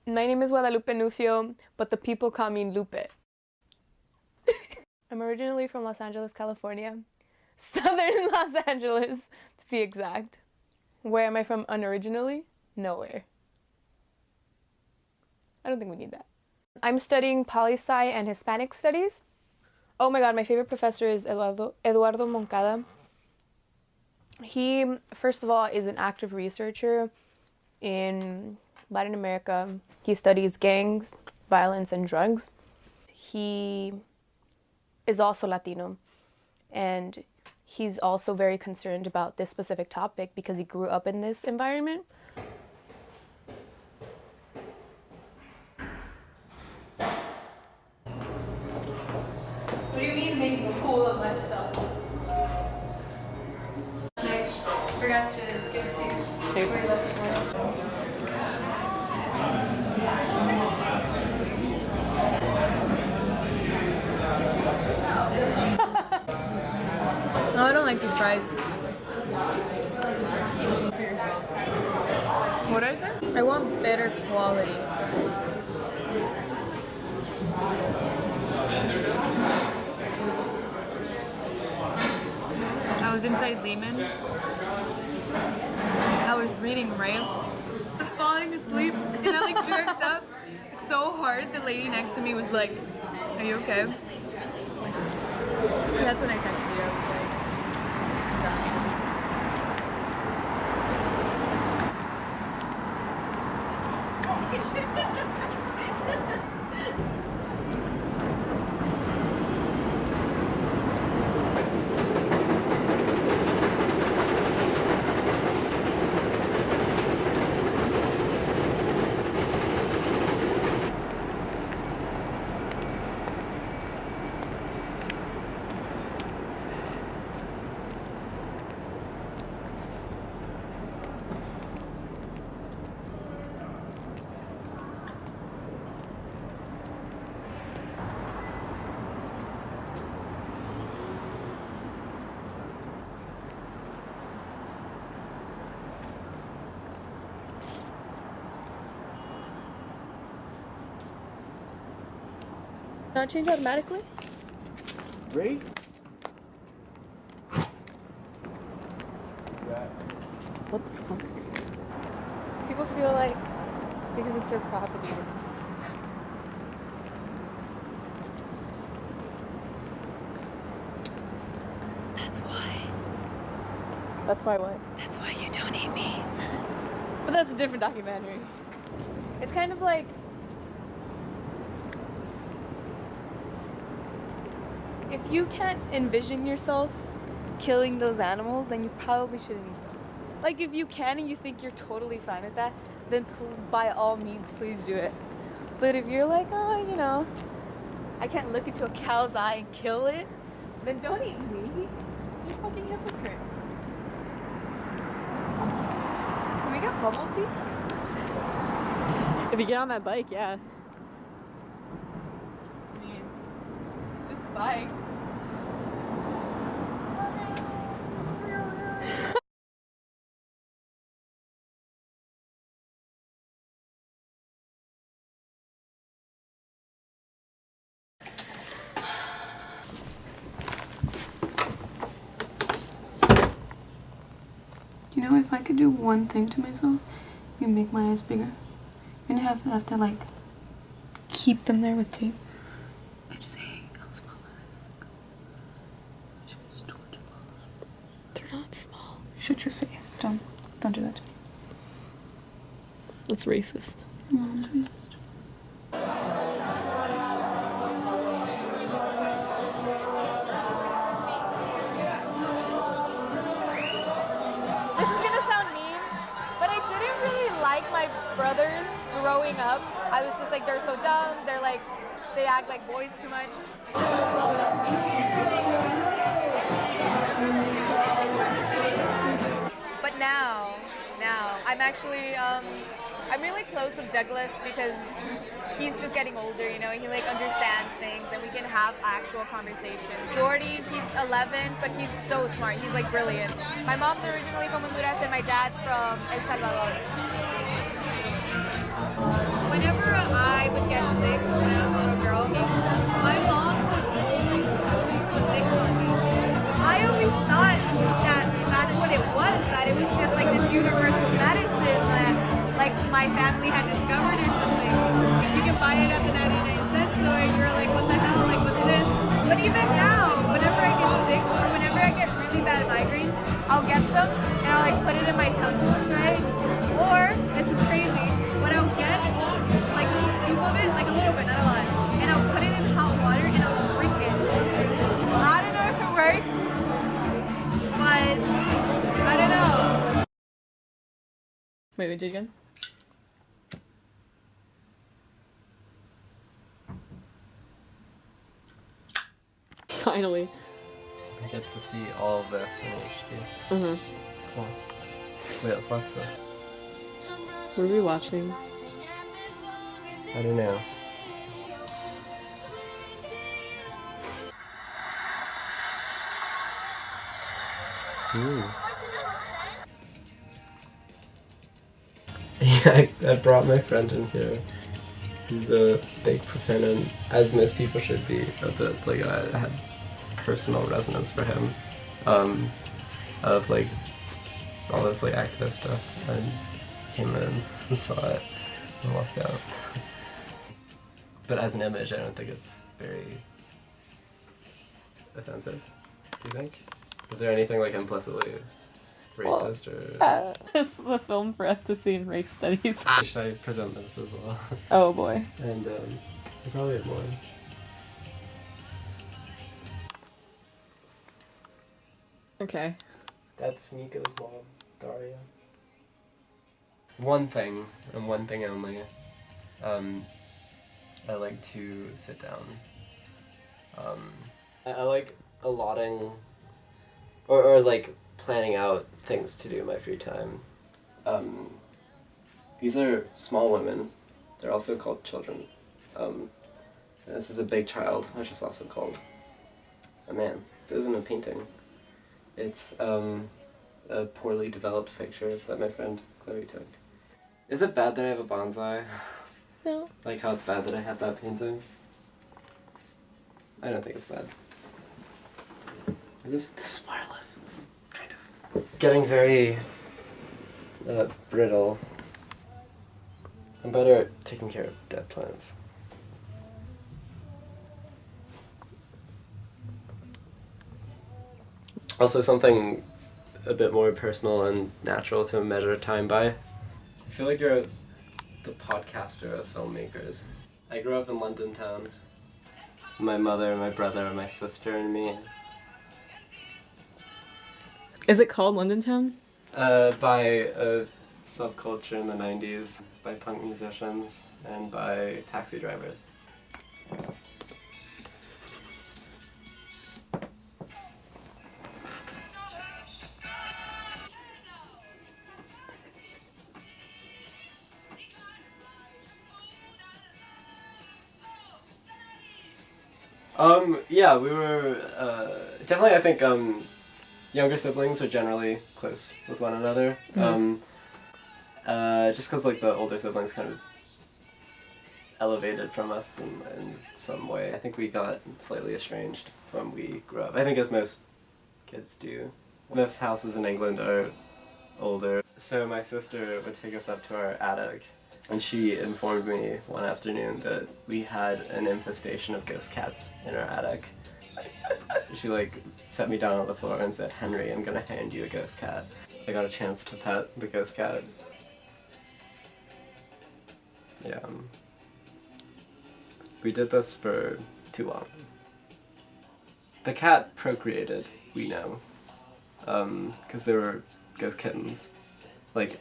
My name is Guadalupe Nufio, but the people call me Lupe. I'm originally from Los Angeles, California. Southern Los Angeles, to be exact. Where am I from unoriginally? Nowhere. I don't think we need that. I'm studying poli-sci and Hispanic studies. Oh my god, my favorite professor is Eduardo Moncada. He, first of all, is an active researcher in Latin America. He studies gangs, violence, and drugs. He is also Latino, and he's also very concerned about this specific topic because he grew up in this environment. What do you mean making a fool of myself? I forgot to give it to you before you left this morning. No, I don't like these fries. What did I say? I want better quality fries. I was inside Lehman. I was reading, right? I was falling asleep and I like jerked up so hard. The lady next to me was like, "Are you okay?" That's when I texted you. I was like, not change automatically? Great. What the fuck? People feel like because it's their property, they just... That's why. That's why what? That's why you don't eat me. But that's a different documentary. It's kind of like... if you can't envision yourself killing those animals, then you probably shouldn't eat them. Like, if you can and you think you're totally fine with that, then by all means, please do it. But if you're like, oh, you know, I can't look into a cow's eye and kill it, then don't eat me. You're a fucking hypocrite. Can we get bubble tea? If you get on that bike, yeah. I mean, it's just a bike. You know, if I could do one thing to myself, you make my eyes bigger. And you have to like keep them there with tape. I just hate how small they are. They're not small. Shut your face. Don't do that to me. That's racist. No, it's racist. This is gonna sound mean, but I didn't really like my brothers growing up. I was just like, they're so dumb, they're like, they act like boys too much. But now, I'm actually, I'm really close with Douglas because he's just getting older, you know, he like understands things and we can have actual conversation. Jordy, he's 11, but he's so smart, he's like brilliant. My mom's originally from Honduras and my dad's from El Salvador. whenever I would get sick when I was a little girl, my mom would always put Vicks on me. I always thought that that's what it was, that it was just like this universal medicine that like my family had discovered or something. You can buy it at the 99-cent store and you're like, what the hell, like what's this? But even now, whenever I get sick or whenever I get really bad migraines, I'll get some and I'll like put it in my temples, right? Or, this is crazy, but I'll get like a scoop of it, like a little bit, not a lot, and I'll put it in hot water and I'll drink it. I don't know if it works, but I don't know. Wait, we did again? Finally. I get to see all of this in HD. Uh-huh. Cool. Wait, let's watch this. What are we watching? I don't know. Ooh. Yeah, I brought my friend in here. He's a big proponent, as most people should be, of the, like, I had personal resonance for him, of, like, all this, like, activist stuff, and came in and saw it and walked out. But as an image, I don't think it's very offensive, do you think? Is there anything, like, implicitly racist or... This is a film for ecstasy and race studies. Should I present this as well? Oh boy. And, I probably have more. Okay. That's Nico's mom, Daria. One thing, and one thing only, I like to sit down. I like allotting, or like planning out things to do in my free time. These are small women. They're also called children. This is a big child, which is also called a man. This isn't a painting. It's a poorly developed picture that my friend Chloe took. Is it bad that I have a bonsai? No. Like how it's bad that I have that painting? I don't think it's bad. This is wireless. Kind of. Getting very brittle. I'm better at taking care of dead plants. Also something a bit more personal and natural to measure time by. I feel like you're the podcaster of filmmakers. I grew up in London town. My mother, my brother, my sister, and me. Is it called London Town? By a subculture in the 90s, by punk musicians, and by taxi drivers. Yeah, we were, definitely I think, younger siblings are generally close with one another. Just because, like, the older siblings kind of elevated from us in some way. I think we got slightly estranged when we grew up. I think as most kids do. Most houses in England are older. So my sister would take us up to our attic, and she informed me one afternoon that we had an infestation of ghost cats in our attic. She, like, set me down on the floor and said, "Henry, I'm gonna hand you a ghost cat." I got a chance to pet the ghost cat. Yeah. We did this for too long. The cat procreated, we know. 'Cause they were ghost kittens. Like,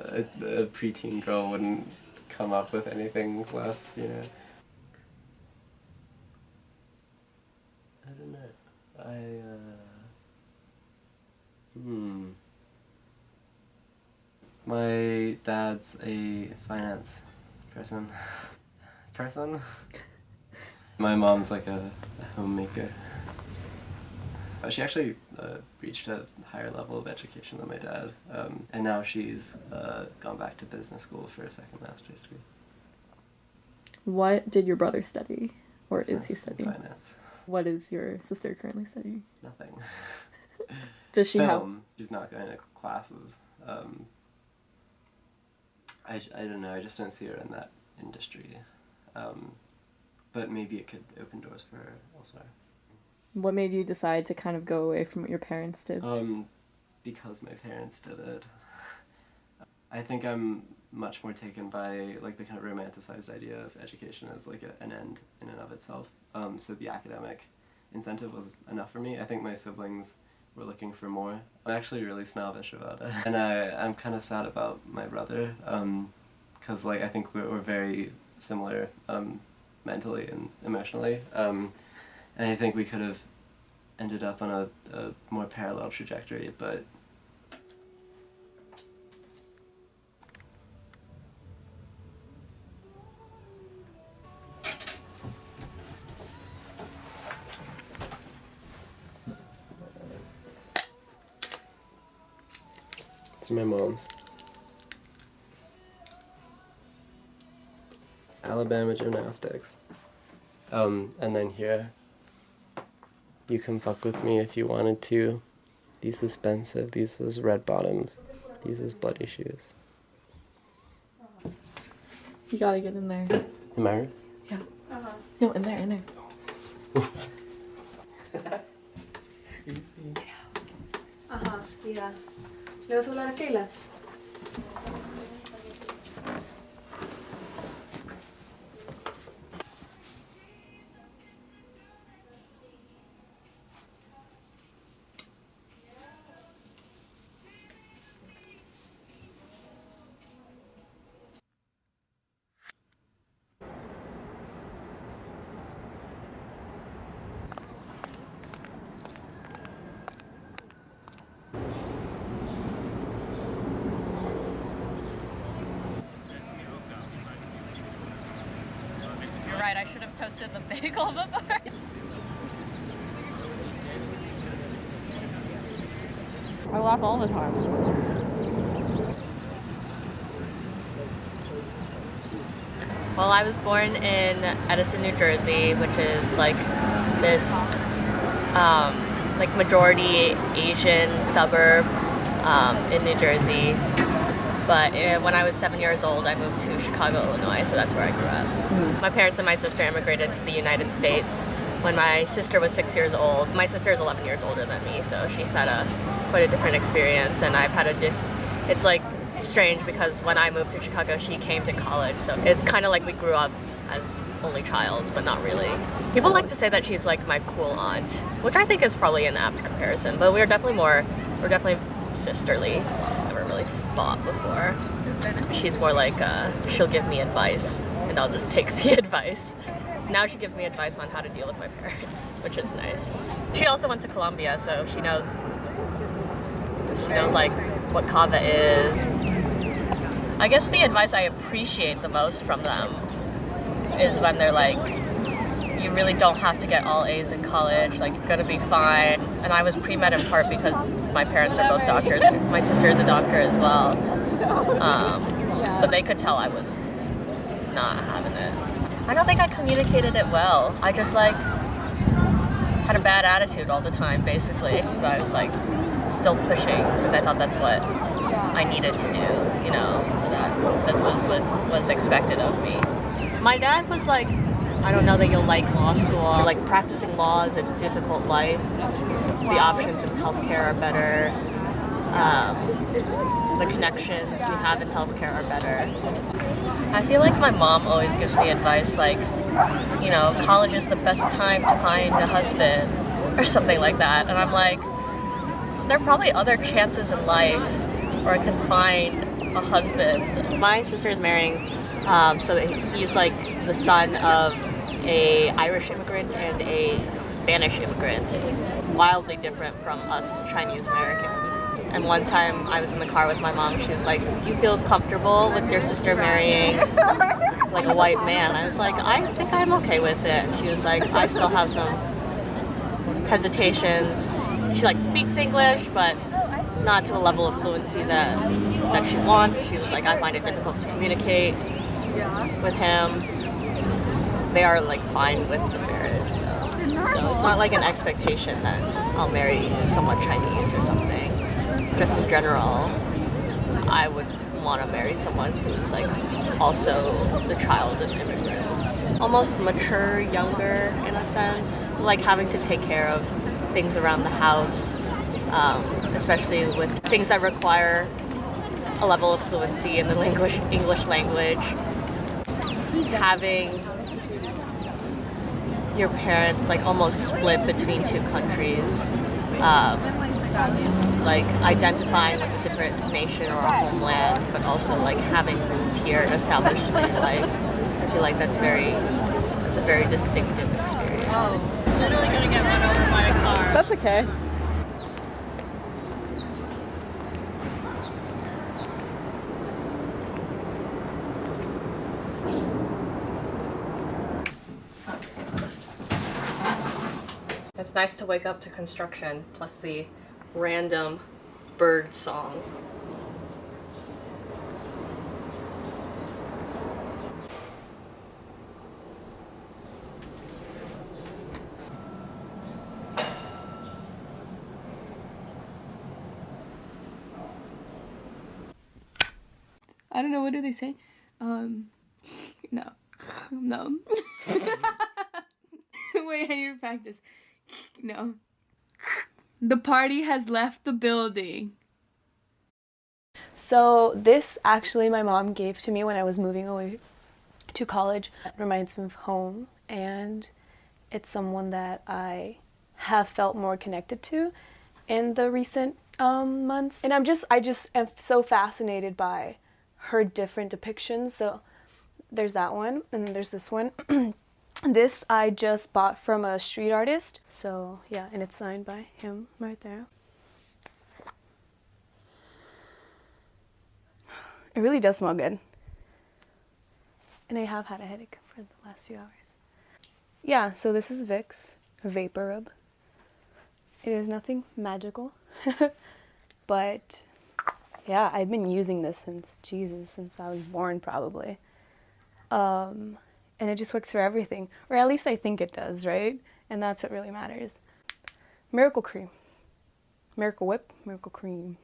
a preteen girl wouldn't come up with anything less, you know. I don't know. My dad's a finance person. My mom's like a homemaker. She actually reached a higher level of education than my dad. And now she's gone back to business school for a second master's degree. What did your brother study? Or is he Business and studying? Finance. What is your sister currently studying? Nothing. Does she have... Film. She's not going to classes. I don't know, I just don't see her in that industry. But maybe it could open doors for her elsewhere. What made you decide to kind of go away from what your parents did? Because my parents did it. I think I'm much more taken by like the kind of romanticized idea of education as like an end in and of itself. So the academic incentive was enough for me. I think my siblings were looking for more. I'm actually really snobbish about it. And I'm kind of sad about my brother, because like I think we're very similar mentally and emotionally. And I think we could have ended up on a more parallel trajectory, but it's my mom's. Alabama gymnastics. And then here, you can fuck with me if you wanted to. These is expensive, these is red bottoms, these is bloody shoes. You gotta get in there. Am I right? Yeah. No, in there. Ajá, yeah. ¿Le vas a hablar a Kayla? You're right, I should have toasted the bagel before. I laugh all the time. Well, I was born in Edison, New Jersey, which is like this like majority Asian suburb in New Jersey. But when I was 7 years old, I moved to Chicago, Illinois, so that's where I grew up. My parents and my sister immigrated to the United States when my sister was 6 years old. My sister is 11 years older than me, so she's had quite a different experience, and I've had it's like strange because when I moved to Chicago, she came to college, so it's kind of like we grew up as only childs, but not really. People like to say that she's like my cool aunt, which I think is probably an apt comparison, but we're definitely sisterly. Never really fought before. She's more like she'll give me advice and I'll just take the advice. Now she gives me advice on how to deal with my parents, which is nice. She also went to Columbia, so she knows like what kava is. I guess the advice I appreciate the most from them is when they're like, you really don't have to get all A's in college, like you're gonna be fine. And I was pre-med in part because my parents are both doctors. My sister is a doctor as well. But they could tell I was not having it. I don't think I communicated it well. I just like had a bad attitude all the time, basically. But I was like still pushing because I thought that's what I needed to do, you know, that was what was expected of me. My dad was like, I don't know that you'll like law school. Like practicing law is a difficult life. The options in healthcare are better. The connections we have in healthcare are better. I feel like my mom always gives me advice like, you know, college is the best time to find a husband or something like that. And I'm like, there are probably other chances in life where I can find a husband. My sister is marrying, so he's like the son of a Irish immigrant and a Spanish immigrant. Wildly different from us Chinese Americans. And one time I was in the car with my mom, she was like, do you feel comfortable with your sister marrying like a white man? I was like, I think I'm okay with it. And she was like, I still have some hesitations. she like speaks English, but not to the level of fluency that she wants. She was like, I find it difficult to communicate with him. They are like fine with the marriage though, so it's not like an expectation that I'll marry someone Chinese or something. Just in general, I would want to marry someone who's like also the child of immigrants. Almost mature, younger in a sense, like having to take care of things around the house, especially with things that require a level of fluency in the English language. Having your parents like almost split between two countries, like identifying with a different nation or a homeland, but also like having moved here and established your life. I feel like it's a very distinctive experience. Oh. Literally gonna get run over by a car. That's okay. It's nice to wake up to construction, plus the random bird song. I don't know, what do they say? No. No. Wait, I need to practice. No. The party has left the building. So this actually my mom gave to me when I was moving away to college. It reminds me of home, and it's someone that I have felt more connected to in the recent months. And I just am so fascinated by her different depictions. So there's that one, and then there's this one. This I just bought from a street artist. So yeah, and it's signed by him right there. It really does smell good. And I have had a headache for the last few hours. Yeah, so this is Vicks, a vapor rub. It is nothing magical, but yeah, I've been using this since I was born probably. And it just works for everything, or at least I think it does, right? And that's what really matters. Miracle Cream. Miracle Whip, Miracle Cream.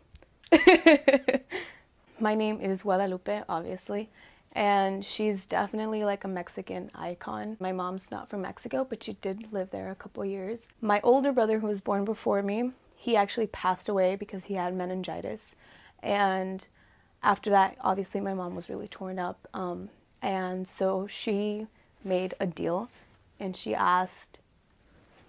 My name is Guadalupe, obviously, and she's definitely like a Mexican icon. My mom's not from Mexico, but she did live there a couple years. My older brother, who was born before me, he actually passed away because he had meningitis. And after that, obviously, my mom was really torn up. And so she made a deal, and she asked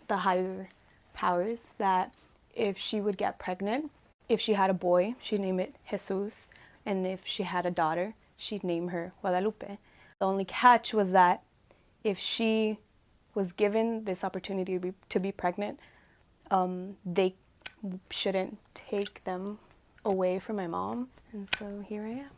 the higher powers that if she would get pregnant, if she had a boy, she'd name it Jesus. And if she had a daughter, she'd name her Guadalupe. The only catch was that if she was given this opportunity to be pregnant, they shouldn't take them away from my mom. And so here I am.